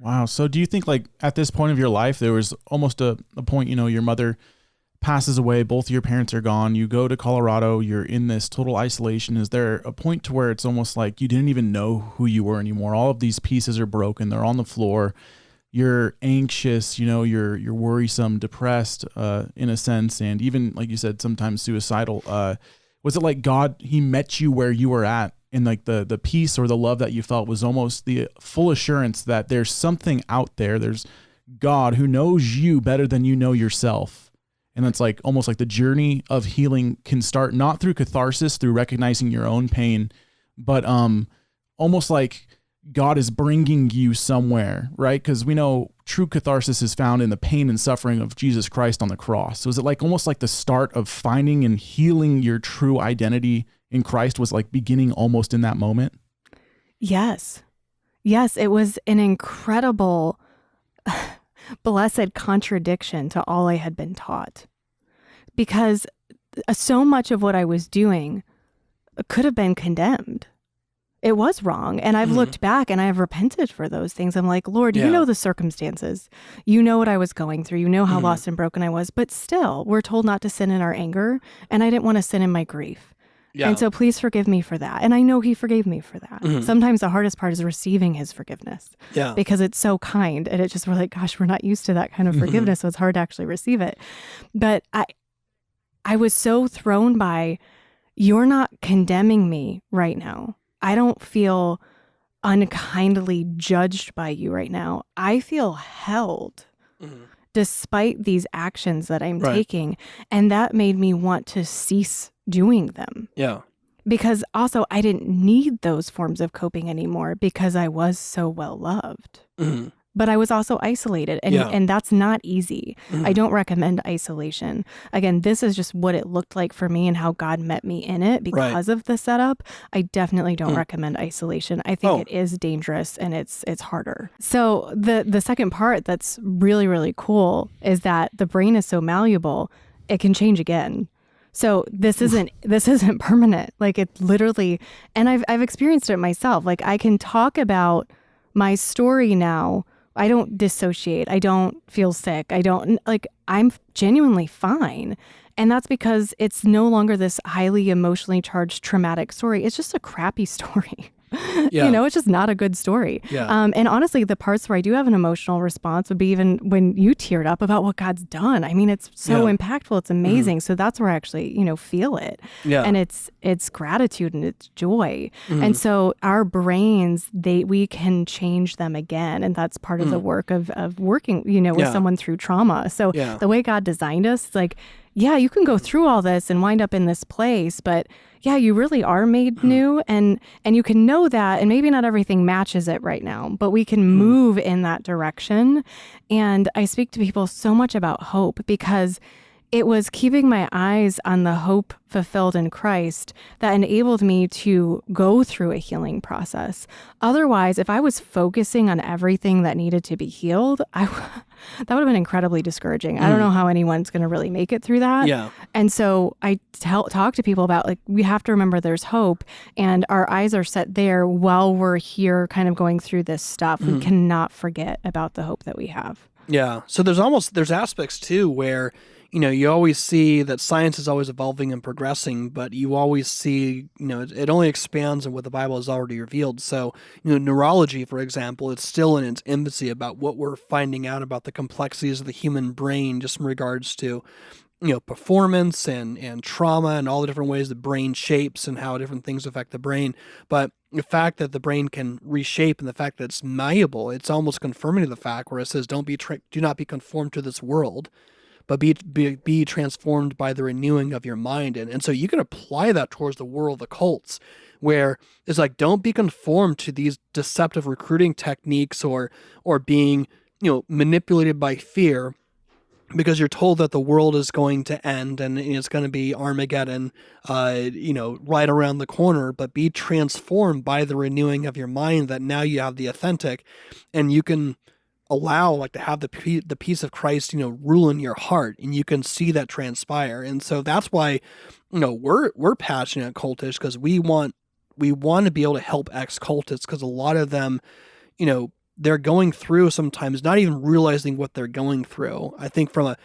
Wow. So do you think like at this point of your life, there was almost a point, your mother passes away, both of your parents are gone, you go to Colorado, you're in this total isolation. Is there a point to where it's almost like you didn't even know who you were anymore? All of these pieces are broken. They're on the floor. You're anxious, you're worrisome, depressed, in a sense. And even like you said, sometimes suicidal. Was it like God, he met you where you were at, and like the peace or the love that you felt was almost the full assurance that there's something out there. There's God who knows you better than you know yourself. And that's like almost like the journey of healing can start not through catharsis, through recognizing your own pain, but almost like God is bringing you somewhere, right? Because we know true catharsis is found in the pain and suffering of Jesus Christ on the cross. So is it like almost like the start of finding and healing your true identity in Christ was like beginning almost in that moment? Yes. Yes, it was an incredible blessed contradiction to all I had been taught, because so much of what I was doing could have been condemned. It was wrong. And I've looked back and I have repented for those things. I'm like, Lord, you know the circumstances. You know what I was going through. You know how lost and broken I was. But still, we're told not to sin in our anger. And I didn't want to sin in my grief. Yeah. And so please forgive me for that. And I know he forgave me for that. Sometimes the hardest part is receiving his forgiveness. Yeah. Because it's so kind. And it just, we're like, gosh, we're not used to that kind of forgiveness. So it's hard to actually receive it. But I was so thrown by, you're not condemning me right now. I don't feel unkindly judged by you right now. I feel held despite these actions that I'm taking. And that made me want to cease doing them. Yeah. Because also I didn't need those forms of coping anymore because I was so well loved. But I was also isolated, and that's not easy. I don't recommend isolation. Again, this is just what it looked like for me and how God met me in it because of the setup. I definitely don't recommend isolation. I think it is dangerous and it's harder. So the second part that's really, really cool is that the brain is so malleable, it can change again. So this isn't permanent. Like it literally, and I've experienced it myself. Like I can talk about my story now. I don't dissociate. I don't feel sick. I'm genuinely fine. And that's because it's no longer this highly emotionally charged traumatic story. It's just a crappy story. Yeah. It's just not a good story. Yeah. And honestly, the parts where I do have an emotional response would be even when you teared up about what God's done. I mean, it's so impactful. It's amazing. So that's where I actually, feel it. Yeah. And it's gratitude and it's joy. And so our brains, we can change them again. And that's part of the work of working, with someone through trauma. So the way God designed us, it's like, yeah, you can go through all this and wind up in this place, but yeah, you really are made new, and you can know that, and maybe not everything matches it right now, but we can move in that direction. And I speak to people so much about hope because it was keeping my eyes on the hope fulfilled in Christ that enabled me to go through a healing process. Otherwise, if I was focusing on everything that needed to be healed, that would have been incredibly discouraging. I don't know how anyone's going to really make it through that. Yeah. And so I talk to people about, like, we have to remember there's hope, and our eyes are set there while we're here kind of going through this stuff. We cannot forget about the hope that we have. Yeah. So there's aspects too where, you always see that science is always evolving and progressing, but you always see, it only expands on what the Bible has already revealed. So, neurology, for example, it's still in its infancy about what we're finding out about the complexities of the human brain, just in regards to, performance and trauma and all the different ways the brain shapes and how different things affect the brain. But the fact that the brain can reshape and the fact that it's malleable, it's almost confirming to the fact where it says, do not be conformed to this world, but be transformed by the renewing of your mind. And so you can apply that towards the world of occults, where it's like, don't be conformed to these deceptive recruiting techniques or being, manipulated by fear, because you're told that the world is going to end and it's going to be Armageddon, right around the corner, but be transformed by the renewing of your mind, that now you have the authentic, and you can allow to have the peace of Christ, rule in your heart, and you can see that transpire. And so that's why, we're passionate at Cultish, because we want to be able to help ex-cultists, because a lot of them, they're going through sometimes not even realizing what they're going through. I think from a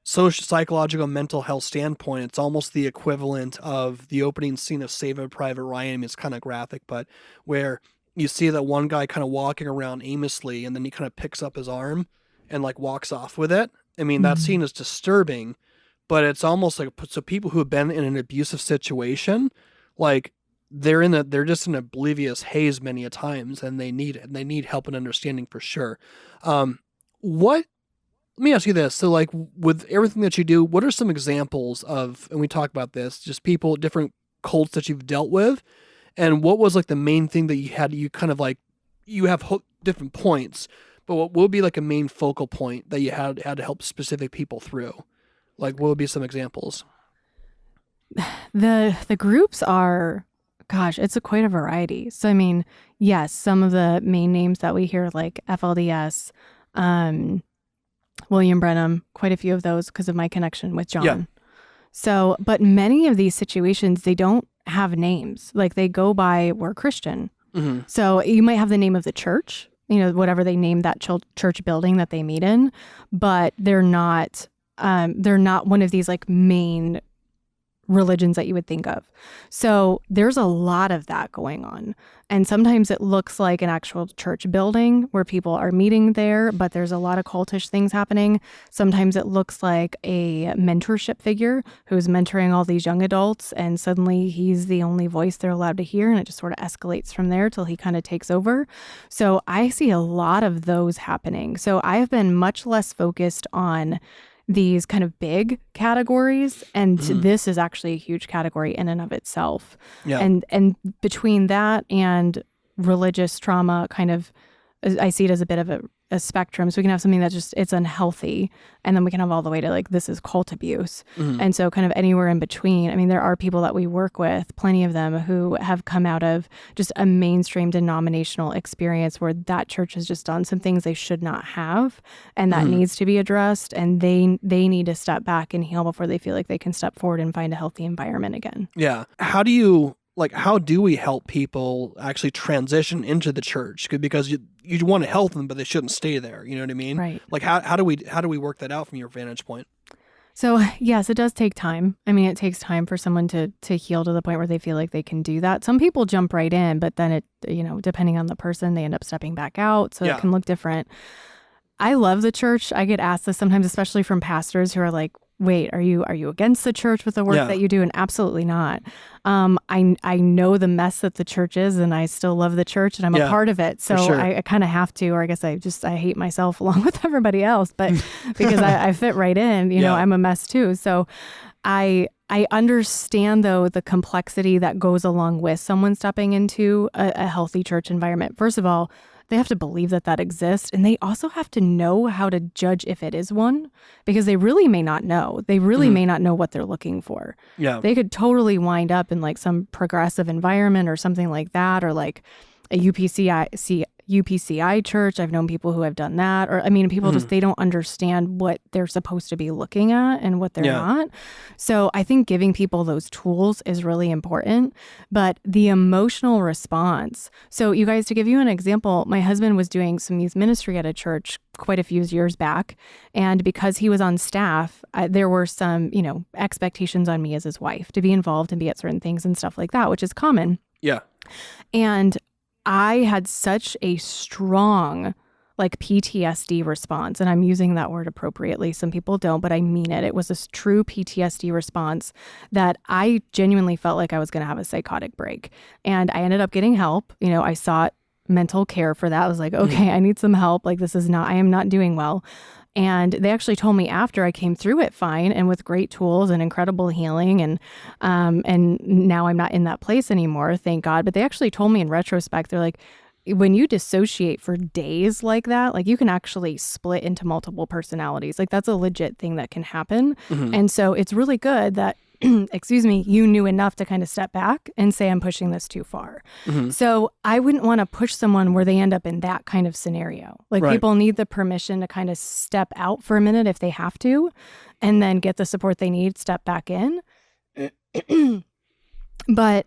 psychological mental health standpoint, it's almost the equivalent of the opening scene of Saving Private Ryan. I mean, it's kind of graphic, but where you see that one guy kind of walking around aimlessly, and then he kind of picks up his arm and like walks off with it. I mean, that scene is disturbing, but it's almost like, so people who have been in an abusive situation, like they're just in an oblivious haze many a times, and they need help and understanding for sure. Let me ask you this. So like with everything that you do, what are some examples of, and we talk about this, just people, different cults that you've dealt with, and what was like the main thing that you have different points, but what would be like a main focal point that you had to help specific people through? Like what would be some examples? The groups are, gosh, it's quite a variety. So I mean, yes, some of the main names that we hear like FLDS, William Branham, quite a few of those because of my connection with John. Yeah. So, but many of these situations, they don't have names. Like they go by, we're Christian. Mm-hmm. So you might have the name of the church, whatever they name that church building that they meet in, but they're not one of these like main religions that you would think of. So there's a lot of that going on. And sometimes it looks like an actual church building where people are meeting there, but there's a lot of cultish things happening. Sometimes it looks like a mentorship figure who's mentoring all these young adults, and suddenly he's the only voice they're allowed to hear, and it just sort of escalates from there till he kind of takes over. So I see a lot of those happening. So I've been much less focused on these kind of big categories, and this is actually a huge category in and of itself. Yeah. And between that and religious trauma, kind of, I see it as a bit of a spectrum. So we can have something that's just, it's unhealthy, and then we can have all the way to like, this is cult abuse. And so kind of anywhere in between. I mean, there are people that we work with, plenty of them, who have come out of just a mainstream denominational experience where that church has just done some things they should not have, and that needs to be addressed, and they need to step back and heal before they feel like they can step forward and find a healthy environment again. Yeah. How do we help people actually transition into the church? Because you want to help them, but they shouldn't stay there. You know what I mean? Right. Like how do we work that out from your vantage point? So yes, it does take time. I mean, it takes time for someone to heal to the point where they feel like they can do that. Some people jump right in, but then it, depending on the person, they end up stepping back out. So it can look different. I love the church. I get asked this sometimes, especially from pastors who are like, wait, are you against the church with the work that you do? And absolutely not. I know the mess that the church is, and I still love the church, and I'm a part of it. So sure. I kind of have to, or I guess I hate myself along with everybody else, but because I fit right in, I'm a mess too. So I understand though the complexity that goes along with someone stepping into a healthy church environment. First of all, they have to believe that exists, and they also have to know how to judge if it is one, because they really may not know. They really may not know what they're looking for. Yeah. They could totally wind up in like some progressive environment or something like that, or like a UPCI church. I've known people who have done that. Or, I mean, people just, they don't understand what they're supposed to be looking at and what they're not. So I think giving people those tools is really important. But the emotional response. So you guys, to give you an example, my husband was doing some youth ministry at a church quite a few years back. And because he was on staff, there were some, expectations on me as his wife to be involved and be at certain things and stuff like that, which is common. Yeah. And I had such a strong like PTSD response, and I'm using that word appropriately. Some people don't, but I mean it. It was a true PTSD response that I genuinely felt like I was going to have a psychotic break. And I ended up getting help. I sought mental care for that. I was like, okay, I need some help. Like I am not doing well. And they actually told me after I came through it fine and with great tools and incredible healing. And now I'm not in that place anymore, thank God. But they actually told me in retrospect, they're like, when you dissociate for days like that, like you can actually split into multiple personalities. Like that's a legit thing that can happen. And so it's really good that, you knew enough to kind of step back and say, I'm pushing this too far. So I wouldn't want to push someone where they end up in that kind of scenario. Like people need the permission to kind of step out for a minute if they have to, and then get the support they need, step back in. But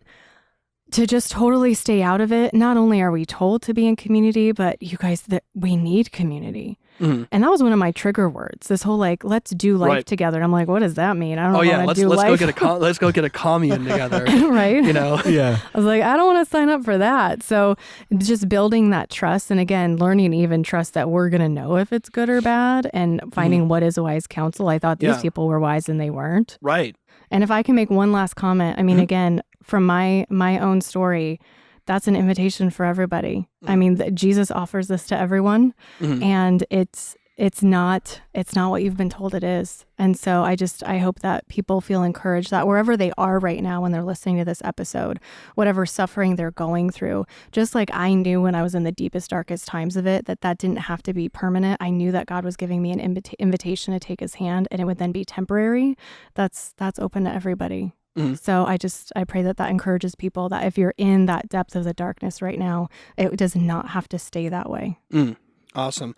to just totally stay out of it. Not only are we told to be in community, but you guys, that we need community. Mm-hmm. And that was one of my trigger words. This whole like, let's do life together. And I'm like, what does that mean? I don't Oh yeah, want let's to do life. let's go get a commune together. Right? You know. Yeah. I was like, I don't want to sign up for that. So just building that trust, and again, learning to even trust that we're going to know if it's good or bad, and finding what is wise counsel. I thought these people were wise and they weren't. Right. And if I can make one last comment, I mean, again, from my own story, that's an invitation for everybody. I mean, Jesus offers this to everyone, and it's not what you've been told it is. And so I hope that people feel encouraged that wherever they are right now when they're listening to this episode, whatever suffering they're going through, just like I knew when I was in the deepest, darkest times of it, that didn't have to be permanent. I knew that God was giving me an invitation to take his hand, and it would then be temporary. That's open to everybody. So I pray that encourages people, that if you're in that depth of the darkness right now, it does not have to stay that way. Awesome.